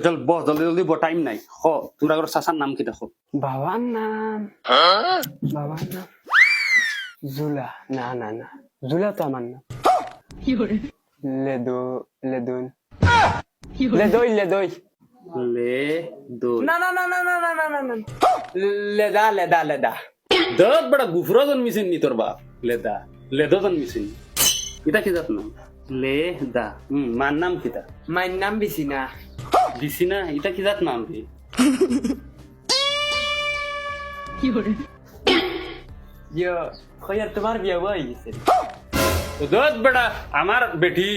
চল বস জলদি জলদি টাইম নাই হ তোরা ঘর চাচার নাম কি দেখো বাবার নাম জুলা না না না জুলা তো আমার নাম লেদুন লেদই লে দো না না না না না না না না না লেদা দত বড় গুফরা জন্মিছেন নি তোর বাপ লেদা লেদো জন্মিছেন এটা কি জাত নাম লে দা মার নাম কিতা মায়ের নাম বিসিনা বিসিনা এটা কি জাত নাম রে ইয়ো খয়ার তোমার বিয়ে হয়ে গেছে দত বড় আমার বেটি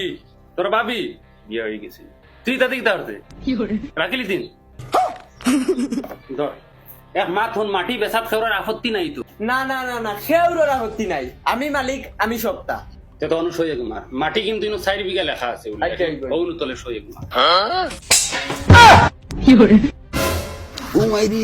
তোর বাবি বিয়ে হয়ে গেছে তুই তাতে কি তারতে রাখিলি দিন ধর এক মাথন মাটি বেসাত খাওয়ার আপত্তি নাই তো না না না না সেউর আপত্তি নাই আমি মালিক আমি সপ্তাহ তে তো অনুসয়ে কুমার মাটি কিন্তু ইনো 4 বিঘা লেখা আছে আচ্ছা, এইবার। ওগুলো তলে সয়ে কুমার ও মাইরি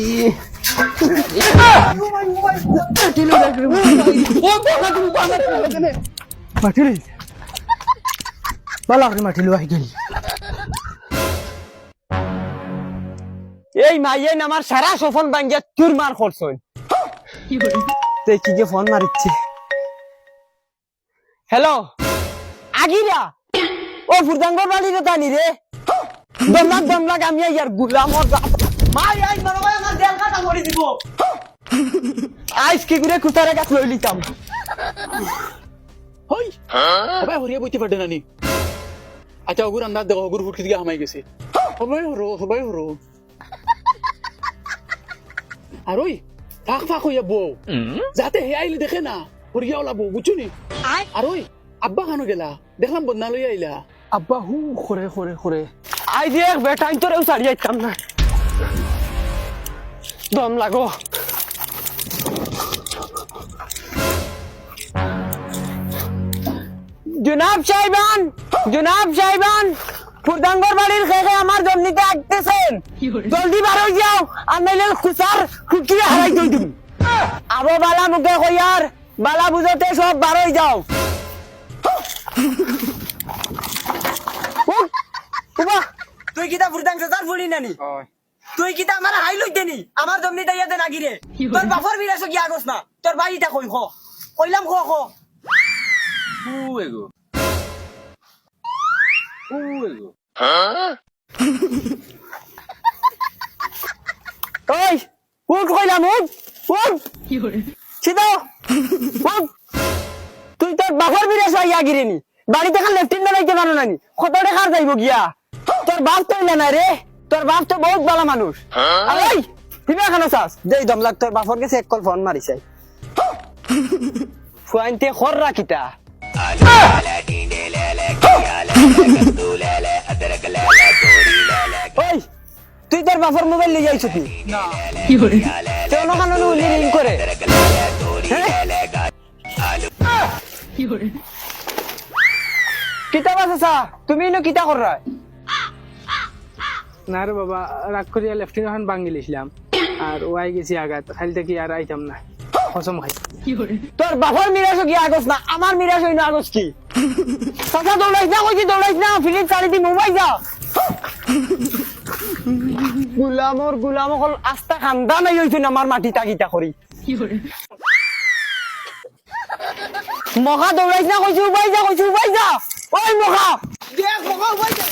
এই মাইয়েন আমার সারা সফল ভাঙ্গিয়া চুর মার করছই তে কি যে ফোন মারিচ্ছে হ্যালো আগিরা ও ফুরদাঙ্গর বাড়ি রে তানি রে দমলাক আমি ইয়ার গুলাম ওর মাই আই মনে হয় আমার দেল কাটা মরি দিব আইস কি করে কুতারে গাছ লই লিতাম হই সবাই হরিয়া বইতে পারবে না নি আচ্ছা ওগুর আন্দাজ দেখো ওগুর ফুটকি দিকে হামাই গেছে সবাই হরো আর ওই ফাঁক হইয়া বউ যাতে হে আইলে দেখে না হরিয়া ওলাবো বুঝছো নি আর ওই আব্বা খানো গেলা দেখলাম বদনা লই আইলা আব্বা হু খরে আই দেখ বেটা আই তোরেও ছাড়ি আইতাম না দম লাগো জনাব সাহেবান ফুরদাঙ্গর বাড়ির খেয়ে আমার জমিতে আসতেছেন জলদি বার হয়ে যাও আর নাইলে খুসার খুকিয়ে হারাই দিই তুমি আবো বালা মুখে কইয়ার বালা বুঝতে সব বার হয়ে যাও তুই কিতা ফুরদাং সার ফুলি নানি তুই কিতা আমার হাই লইতে নি আমার জমিতে ইয়াতে নাগিরে তোর বাপর বিরাস কি আগস না তোর বাড়িটা কই কইলাম খ এগো ওই উঠ কইলাম উঠ সিধা উঠ তুই তোর বাপর বিরাস ইয়া গিরেনি বাড়িতে খান লেফটিন বানাইতে পারো নানি কত টাকার যাইব গিয়া তোর বাপ তো ইলা না রে তোর বাপ তো বহুত ভালো মানুষ এই তুই এখানে চাস দেই দমলাক তোর বাপর কাছে এক কল ফোন মারিছাই ফুয়াইনতে খর রাখিতা ওই তুই তোর বাপর মোবাইল লিয়ে যাইছ তুই কেন কারণ উনি রিং করে কিতা বাসা তুমি ইনো কিতা কর না রে বাবা রাগ করিয়া লেফটিন এখন ভাঙি লিখলাম আর ওয়াই গেছি আঘাত খালি থেকে আর আইতাম না কসম খাই তোর বাপর মিরাজ কি আগস না আমার মিরাজ হইনা আগস কি কথা দৌড়াইছ না ফিলিপ চালি দি মুম্বাই যা গুলাম হল আস্তা খান্দা নাই হইছে না আমার মাটি তাগিতা করি মখা দৌড়াইছ না কইছি উবাই যা ওই মখা দেখ মখা উবাই যা